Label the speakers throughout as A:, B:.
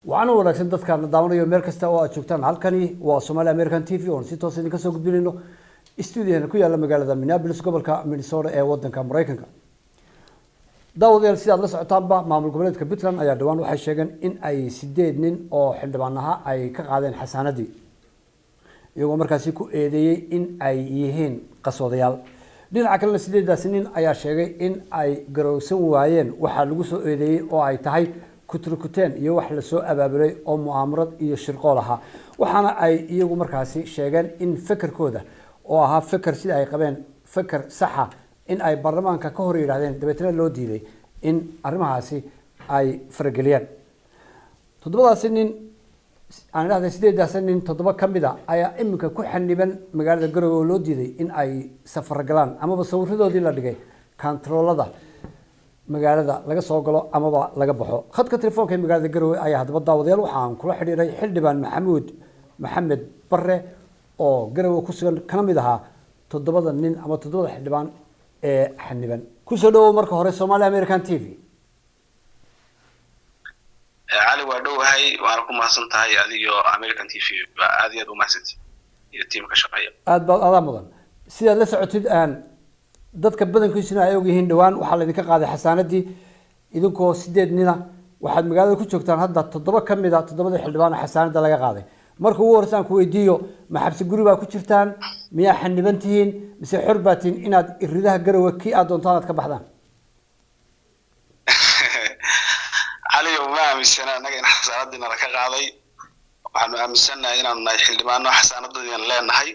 A: وأنا ولا كنت كان داون يوم مركز توا أشوفتان هالكني وسومالي أمريكان تي في ونسيت توصل كسر قبلينه استوديو كوي على مقالة مينابوليس قبل كمينيسوتا ودن كأمريكان داوديال سياد la socotaanba maamul goboleedka Puntland ayaa dhawaan waxay sheegeen in ay 8 nin oo xildhibaanaha ay ka qaadeen xasaanadii iyagoo markaasi ku eedeeyay in ay yihiin qasoodayaal dhinaca kale 8daas nin ayaa sheegay in ay garowsan waayeen waxa lagu soo eedeeyay oo ay tahay kuturkuteen iyo wax la soo abaabulay oo mu'aamarad iyo shirqool ah waxaana ay iyagu markaasi sheegeen in fikirkooda oo ahaa fikir sida ay qabeen fikir sax ah in ay baarlamaanka ka hor yiraahdeen dabeetana loo diiday in arrimahaasi ay farageliyaan todobadaas nin aan ilaahay 8daas nin todoba kamida ayaa iminka ku xaniban magaalada Garowe oo loo diiday in ay safar galaan amaba sawiradoodii la dhigay kantaroolada magaalada laga soo galo amaba laga baxo khadka telefoonka ee magaalada Garowe ayaa hadba daawadayaal waxaan kula xiriiray xildhibaan maxamed barre oo Garowe ku sugan kana mid ahaa todobada nin ama todobada xildhibaan حنبان كوسدو مركه هوري سومالي أمريكان تي في
B: علي ودو هاي وأنا كم حسنت هاي أديو أمريكان تي في أديو دو محسنتي التيم كشقية
A: هذا مضن سيدا لسعتي الآن ضد كبدن كويسنا أيوجي هندوان وحلا ذيك قاعدة حساندي إذا كو سديد نينا واحد مقالة كوتشوكتان هذا تضرب كم إذا تضرب الحلوان حساند لقى قاعدة marka uu warsan ku weydiiyo ma xabsi guri baa ku jirtaan miya xanibantiin mise xurbatin inaad iridaha Garowe ki aad doontaan ka baxdaan
B: ali ma amisana anaga in xasaanadina la ka qaaday waxaan amisana inaan nahay xildhibaano xasaanadina leenahay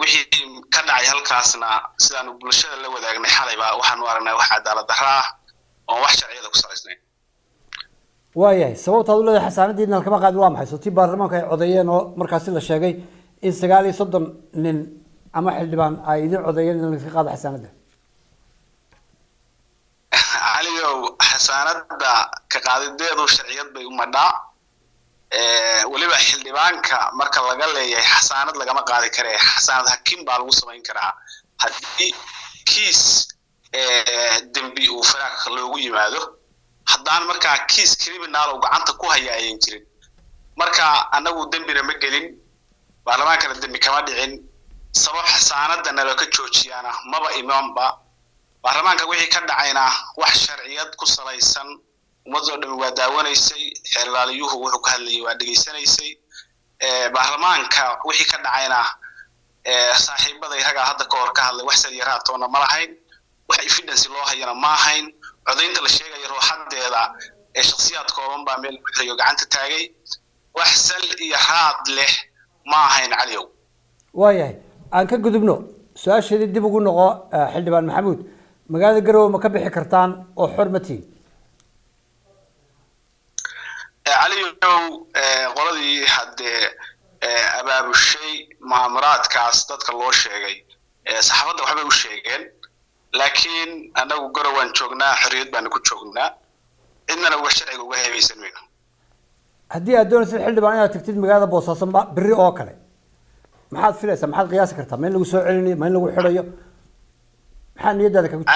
B: wixii ka dhacay halkaasna sidaan bulshada la wadaagnay xalayba waxaan u aragnay wax cadaalad darro ah oo wax sharciyada ku salaysnay
A: waayahay sababta uu leeyahay xasaanadiina kama qaad waa maxay soo baarlamaanka ay codeeyeen oo markaas la sheegay in 39 nin ama xildhibaan ay idin codeeyeen in laga qaado xasaanada
B: aliyo xasaanada ka qaadideedu sharciyad bay u madhaa waliba xildhibaanka marka laga leeyahay xasaanad lagama qaadi karo xasaanad hakim baa lagu sameyn karaa hadii kiis dambi uu faraaq loogu yimaado haddaan markaa kiis criminal oo gacanta ku haya ayeen jirin marka anagu dambina ma gelin baarlamaanka dambi kama dhicin sabab xasaanadana loo ka joojiyana maba imaanba baarlamaanka wixii ka dhacayna wax sharciyad ku salaysan ummadoo dhan waa daawanaysay xeerlaaliyuhu wuxuu ka hadlayay waa dhageysanaysay baarlamaanka wixii ka dhacayna saaxiibada iyaga hadda ka hor ka hadlay wax sariyaraatoona ma lahayn wax evidence loo hayana ma ahayn codaynta la sheegay ruuxadeeda ee shakhsiyaad kooban baa meel ku xiray gacanta taagay wax sal iyo raad leh ma ahayn caliyow
A: waayahay aan ka gudubno su'aasheedii dib ugu noqo xildhibaan maxamuud magaalada Garowe ma ka bixi kartaan oo xurmatiin
B: caliyow qoladii hadde abaabushay mu'aamaraadkaas dadka loo sheegay saxaafadda waxbay u sheegeen laakiin anagu Garowe waan joognaa xorriyad baan ku joognaa inna wax sharciga uga heeysan weyn
A: haddii aad doonaysid xildhibaan inaad tagtid magaalada Boosaaso bari oo kale maxaad filaysaa maxaad qiyaasi kartaa ma in lagu soo celinayo ma in lagu xirayo maxaa niyadaada ka
B: gudbin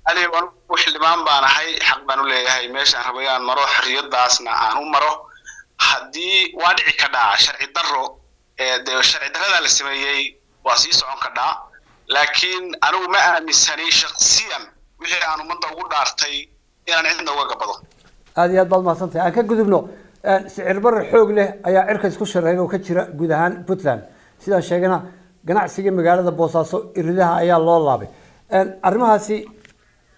B: ali waan u xildhibaan baan ahay xaq baan u leeyahay meeshaan rabayaan maro xorriyadaasna aan u maro haddii waa dhici ka dhaca sharci darro sharci darrada la sameeyay waa sii socon ka dhaca laakiin anigu ma aaminsani shakhsiyan wixii aan umada ugu dhaartay inaan cidna uga gabado
A: aad iyo aad baad mahadsantahay aan ka gudubno sicir barar xoog leh ayaa cirka isku shareeyay oo ka jira guud ahaan Puntland sidaan sheegana ganacsiga magaalada Boosaaso iridaha ayaa loo laabay arrimahaasi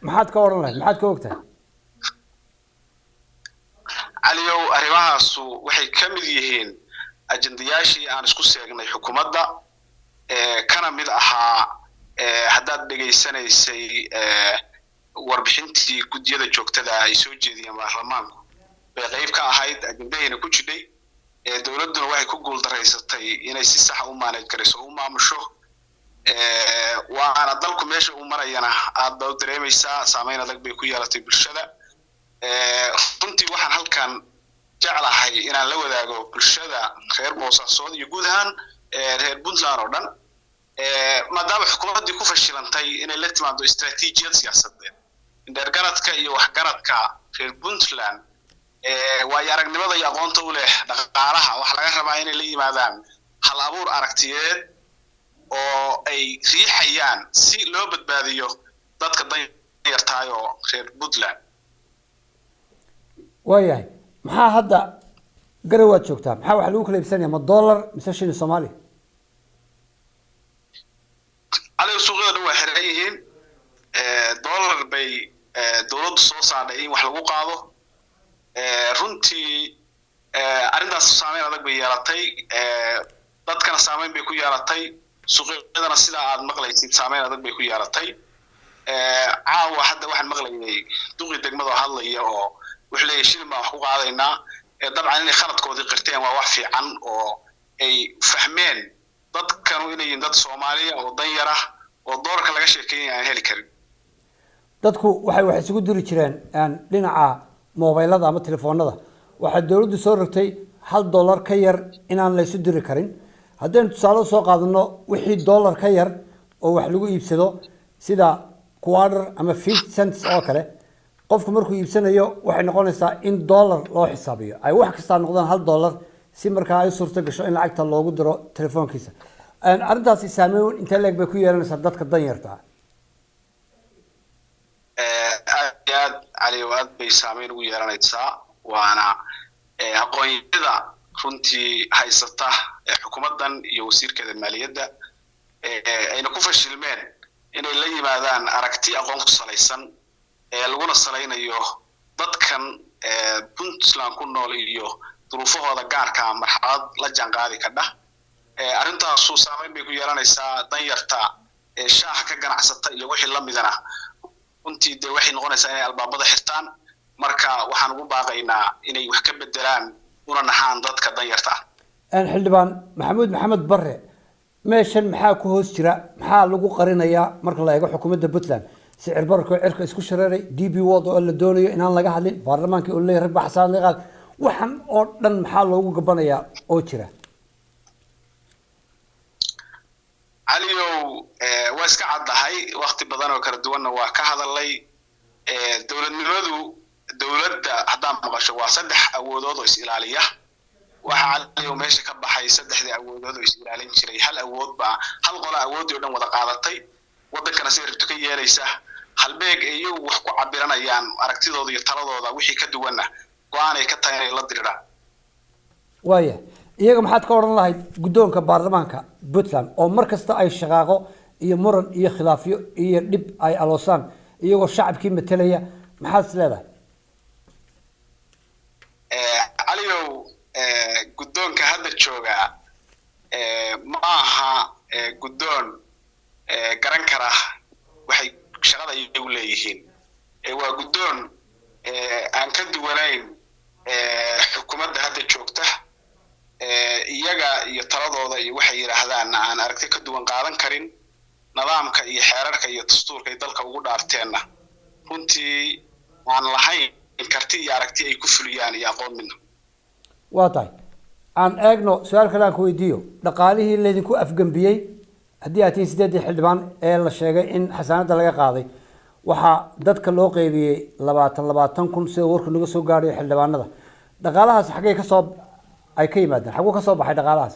A: maxaad ka oran lahayd maxaad ka ogtahay
B: aliyow arrimahaasu waxay ka mid yihiin ajandayaashii aan isku seegnay xukuumadda kana mid ahaa haddaad dhageysanaysay warbixintii guddiyada joogtada ay soo jeediyeen baarlamaanku bay qayb ka ahayd ajandahayna ku jidhay dowladduna waxay ku guuldareysatay inay si sax u maaneej garayso u maamusho waana dalku meesha uu marayana aad baa u dareemaysaa saameyn adag bay ku yeelatay bulshada runtii waxaan halkan jeclahay inaan la wadaago bulshada reer Boosaaso iyo guud ahaan reer Puntland oo dhan maadaama xukuumaddii ku fashilantay inay la timaado istaraatiijiyad siyaasadeed indhergaradka iyo waxgaradka reer Puntland waayo aragnimada iyo aqoonta u leh dhaqaalaha waxa laga rabaa inay la yimaadaan hal abuur aragtiyeed oo ay riixayaan si loo badbaadiyo dadka danyartahay oo reer Puntland.
A: waayahay maxaa hadda garawaad joogtaa maxaa wax lagu kala iibsanayaa ma dollar mise shilin Soomaali
B: على suuqyada waa xiran yihiin dollar bay dawladdu soo saartay in wax lagu qaado runtii arrintaas saameyn adag bay yeelatay dadkana saameyn bay ku yeelatay suuqyadana sida aad maqlaysid saameyn adag bay ku yeelatay caawa hadda waxaan maqlayay duqi degmada hadlaya oo wuxuu leeyahay shilin baan wax ku qaadaynaa dabcan inay khaladkoodii qirteen waa wax fiican oo ay fahmeen dadkanu inay yihiin dad Soomaaliya oo danyar ah oo doorka laga sheekeeyay aan heli karin
A: dadku waxay wax isugu diri jireen dhinaca mobilada ama telefoonada waxa dawladdu soo rogtay $1 ka yar inaan la isu diri karin haddaan tusaale soo qaadano wixii $1 ka yar oo wax lagu iibsado sida quarter ama 50 cents oo kale qofku markuu iibsanayo waxay noqonaysaa in $1 loo xisaabiyo ay wax kasta noqdaan $1 si markaa ay suurto gasho in lacagta loogu diro telefoonkiisa arrintaasi saameyn inta leeg bay ku yeelanaysaa dadka danyarta
B: aad cali waad bay saameyn ugu yeelanaysaa waana aqoonyada runtii haysata xukuumadan iyo wasiirkeeda maaliyadda ayna ku fashilmeen inay la yimaadaan aragti aqoon ku salaysan laguna salaynayo dadkan Puntland ku nool iyo duruufahooda gaarka ah marxalad la jaanqaadi kadha arrintaas saameyn bay ku yeelanaysaa danyarta shaaha ka ganacsata iyo wixii la midana runtii de waxay noqonaysaa inay albaabada xirtaan marka waxaan ugu baaqaynaa inay wax ka bedelaan una naxaan dadka danyarta
A: xildhibaan maxamuud maxamed barre meeshan maxaa ku hoos jira maxaa lagu qarinayaa marka la eego xukuumadda Puntland sicir bararka cirka isku shareeray DP World oo la doonayo inaan laga hadlin baarlamaanka oo leeyahay rag baxsaan laga qaad waxan oo dhan maxaa loogu gabanayaa oo jira
B: aliyow waa iska caddahay waqti badan oo kala duwanna waa ka hadalay dawladda haddaan maqasho waa 3 awoodood oo is ilaaliya waxa aliyow meesha ka baxay 3 awoodood oo is ilaalin jiray hal awood baa hal qolo awoodii oo dhan wada qaadatay wadankana si rabto ka yeelaysa halbeeg ay wax ku cabiranayaan aragtidooda iyo taladooda wixii ka duwanna go'aan ay ka tahay inay la diriraan
A: waaya iyaga maxaad ka oran lahayd guddoonka baarlamaanka Puntland oo markasta ay shaqaaqo iyo muran iyo khilaafyo iyo dib ay aloosaan iyagoo shacabkii metelaya maxaad leedahay
B: aliyow guddoonka hadda jooga ma aha guddoon garan kara waxay shaqada iyagu leeyihiin waa guddoon aan ka duwanayn xukuumadda hadda joogta iyaga iyo taladooda iyo waxay yiraahdaan aan aragti ka duwan qaadan karin nidaamka iyo xeerarka iyo dastuurka ay dalka ugu dhaarteenna runtii aan lahayn karti iyo aragti ay ku fuliyaan iyo aqoon midna
A: waa tahay aan eegno su'aal kale aan ku weydiiyo dhaqaalihii leedinku afgambiyey haddii aad tihiin 8 xildhibaan ee la sheegay in xasaanada laga qaaday waxaa dadka loo qaybiyey 20 kun sida warku naga soo gaaray xildhibaanada dhaqaalahaas xagee ka soo ay ka yimaadeen xaguu ka soo baxay dhaqaalahaas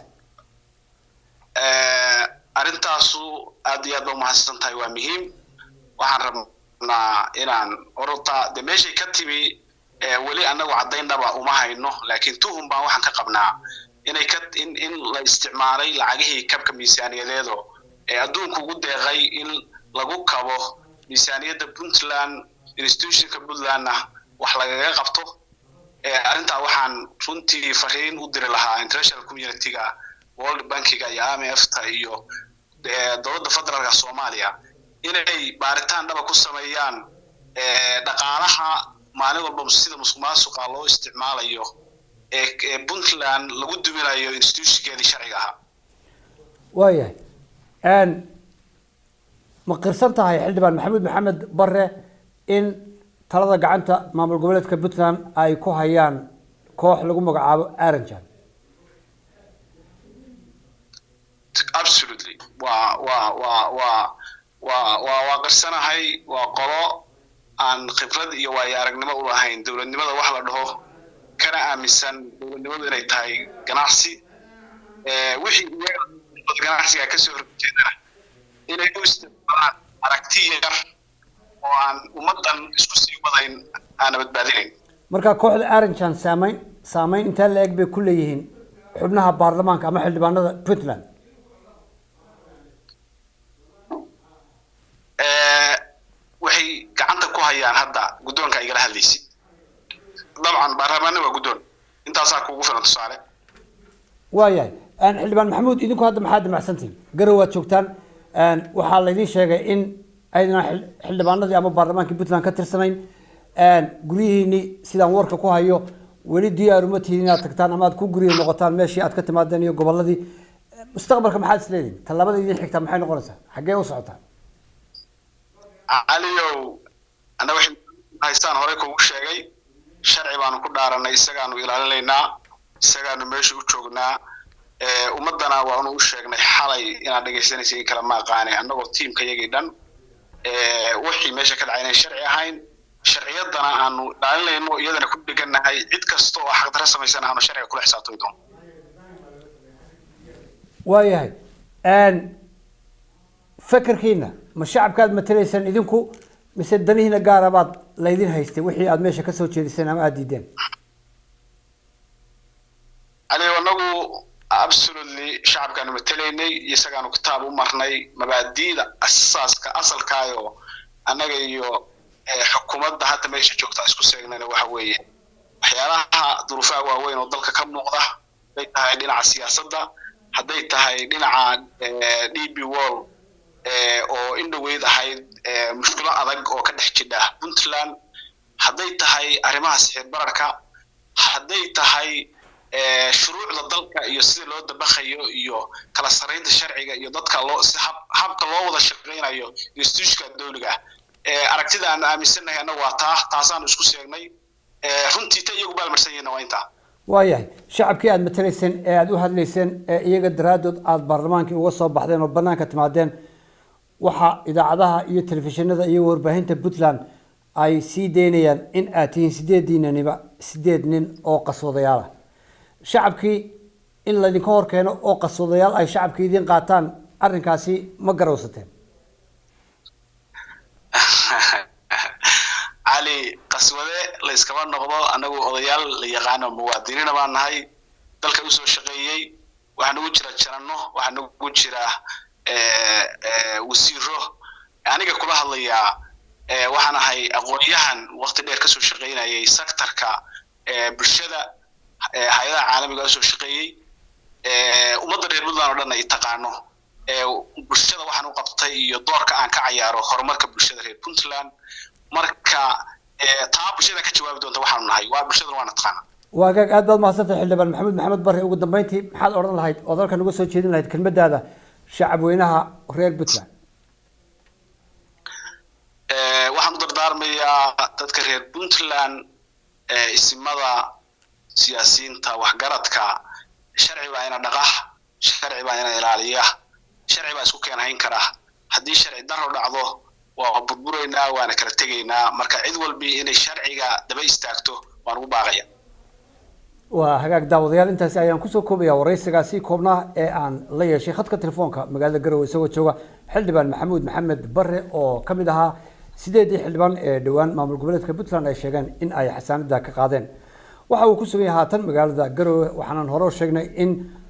B: arrintaasu aad iyo aad u mahadsan tahay waa muhiim waxaan rabnaa inaan orota de meeshay ka timi weli anagu cadaynaba uma hayno laakiin tuhum baan waxaan ka qabnaa inay ka in la isticmaalay lacagihii kabka miisaaniyadeedo adduunku ugu deeqay in lagu kabo miisaaniyadda Puntland institutionka Puntlandna wax lagaga qabto arrintaa waxaan runtii fariin u diri lahaa international community-ga World Bank-ga iyo IMF-ta iyo dowladda federaalka Soomaaliya inay baaritaan dhaba ku sameeyaan dhaqaalaha maalin walba sida musuqmaasuqa loo isticmaalayo Puntland lagu duminayo institutionkeedii sharciga ahaa
A: waayahay ma qirsan tahay xildhibaan maxamuud maxamed barre in talada gacanta maamul goboleedka Puntland ay ku hayaan koox lagu magacaabo Aranjan
B: absolutely waa qarsanahay waa qolo aan khibrad iyo waayo aragnimo u lahayn dawladnimada wax la dhaho kana aaminsan dowladnimadu inay tahay ganacsi wixii iyaga ganacsiga ka soo horjeedana inay u isticmaalaan aragti yar oo aan ummadan isku sii wadayn aan badbaadinayn.
A: marka kooxda Arrintan saameyn inta la eg bay ku leeyihiin xubnaha baarlamaanka ama xildhibaanada Puntland.
B: waxay gacanta ku hayaan hadda guddoonka igala hadlaysi dabcan baarlamaanka waa guddoon intaasaa kugu filan tusaale.
A: waayahay xildhibaan maxamuud idinku hadda maxaad damacsantiin garow waad joogtaan waxaa la idin sheegay in aydan xildhibaanadii ama baarlamaankii Puntland ka tirsanayn guryihiinii sidaan warka ku hayo weli diyaar uma tihiin inaad tagtaan ama aad ku guryo noqotaan meeshii aad ka timaadeen iyo gobolladii mustaqbalka maxaad isleediin tallaabada idin xigta maxay noqonaysaa xaggee u socotaan?
B: aliyow ana waxay haystaan hore kugu sheegay sharci baanu ku dhaaranay isagaanu ilaalinaynaa isagaanu meesha u joognaa ummadana waanu u sheegnay xalay inaad dhageysanaysiin kala ma aqaanay annagoo tiimka yagii dhan wixii meesha ka dhacay inay sharci ahayn sharciyadana aanu ilaalinayno iyadana ku dhiganahay cid kasta oo xaq darro samaysan aanu sharciga kula xisaabtami doono.
A: waayahay fakarkiina ma shacabkaad matalaysaan idinku mise danihiina gaara baad laydin haystay wixii aad meesha ka soo jeediseen ama aad diideen?
B: anagu absolutely shacabkaanu matalaynay isagaanu kitaab u marnay mabaadiida asaaska asalkaayo annaga iyo xukuumadda hadda meesha joogta isku seegnayna waxa weeye waxyaalaha duruufaha waaweyn oo dalka ka muuqda hadday tahay dhinaca siyaasadda hadday tahay dhinaca DB World oo indhaweyd ahayd mushkilo adag oo ka dhex jidha Puntland hadday tahay arrimaha sixir bararka hadday tahay shuruucda dalka iyo sida loo dabaqayo iyo kala sareynta sharciga iyo dadka loo habka loo wada shaqeynayo institutionka dawliga aragtida aan aaminsanahay anagu waa taasaan isku sheegnay runtii ta iyagu baalmarsanayna waa inta.
A: waayahay shacabkii aad matalayseen ee aad u hadlayseen iyaga daraadood aad baarlamaankii uga soo baxdeen oo banaanka timaadeen waxa idaacadaha iyo telefishinada iyo warbaahinta Puntland ay sii deynayaan in aad tihiin 8 nin oo qaswadayaal ah shacabkii in la idinka hor keeno oo qaswadayaal ay shacabkii idin qaataan arrinkaasi ma garowsateen?
B: ali qaswade la iskaba noqdo anagu odayaal la yaqaano muwaadiniin baan nahay dalka u soo shaqeeyay waxaan ugu jira jarano waxaan ugu jira wasiiro aniga kula hadlayaa waxaan ahay aqoonyahan waqti dheer ka soo shaqeynayay sektorka bulshada hay'adaha caalamiga oo soo shaqeeyay ummadda reer Puntland oo dhan ay taqaano bulshada waxaan u qabtay iyo doorka aan ka ciyaaro horumarka bulshada reer Puntland marka taa bulshada ka jawaabi doonta waxaan nahay waa bulshada waana taqaana.
A: waagaag aad baad mahadsantahay xildhibaan maxamed barre ugu dambeyntii maxaad oran lahayd oo dalka uga soo jeedin lahayd kelmadaada shacab weynaha reer Puntland?
B: waxaan u dardaarmayaa dadka reer Puntland ismada siyaasiyiinta waxgaradka sharci baa ina dhaqa sharci baa ina ilaaliya sharci baa isku keenayn kara haddii sharci darro dhacdo waa burbureynaa waana kala tegaynaa marka cid walbi inay sharciga daba istaagto waan ugu baaqaya.
A: waa hagaag daawadayaal intaasi ayaan kusoo koobayaa waraysigaasi koobnaa ee aan la yeeshay khadka telefoonka magaalada Garowe isagoo jooga xildhibaan maxamed barre oo ka mid ahaa 8 xildhibaan ee dhawaan maamul goboleedka Puntland ay sheegeen in ay xasaanada ka qaadeen. waxa uu ku sugan yahay haatan magaalada Garowe waxaan hore u sheegnay in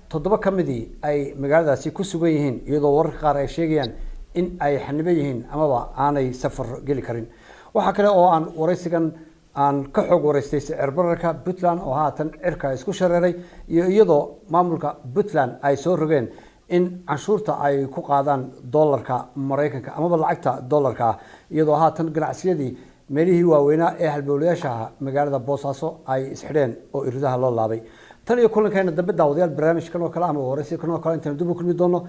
A: 7 ka mid ay magaaladaasi ku sugan yihiin iyadoo wararka qaar ay sheegayaan in ay xaniban yihiin amaba aanay safar gali karin. waxa kale oo aan waraysigan aan ka xog waraystay sicir bararka Puntland oo haatan cirka isku shareeray iyo iyadoo maamulka Puntland ay soo rogeen in canshuurta ay ku qaadaan dollarka Mareykanka amaba lacagta dollarka iyadoo haatan ganacsiyadii meelihii waaweynaa ee halbowlayaasha magaalada Boosaaso ay isxidheen oo iridaha loo laabay. tan iyo kulankeena dambe daawadayaal barnaamijkan oo kale ama waraysigan oo kale intaan dib u kulmi doono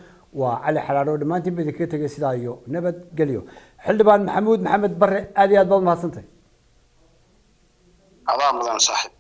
A: waa cali xalaalo dhamaantiin baa idinkaga tagay sidaa iyo nabad geliyo. xildhibaan maxamed barre aad iyo aad baad mahadsantahay.
B: adaa mudan saaxiib.